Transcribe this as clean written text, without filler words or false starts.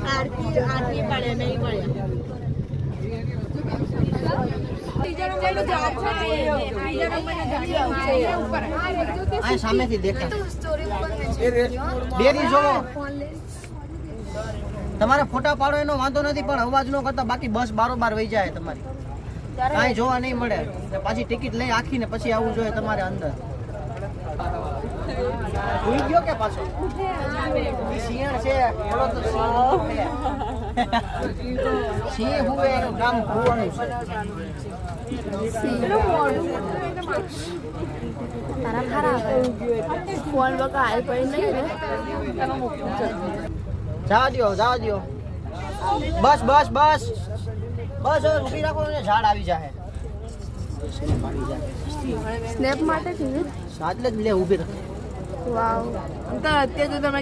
આરતી પડે નહીં પડે સામેથી દેખાય ડેરી જોવો તમારે ફોટા પાડો એનો વાંધો નથી પણ અવાજ નો કરતા બાકી બસ બારોબાર વહી જાય તમારી કાંઈ જોવા નહીં મળે પાછી ટિકિટ લઈ આખીને પછી આવવું જોઈએ તમારે અંદર ભૂલી ગયો કે પાછો સિંહ છે બોલો તો સિંહ હુએ એનું નામ ભુવાનું છે તારા ખરા ફોન બકા આઈ પડી નહીં ને જવા દ્યો બસ બસ બસ બસ ઊભી રાખો ને ઝાડ આવી જાય સ્નેપ માટે થી સાત જ લે ઊભી રાખો વાવ તો અત્યારે તો તમે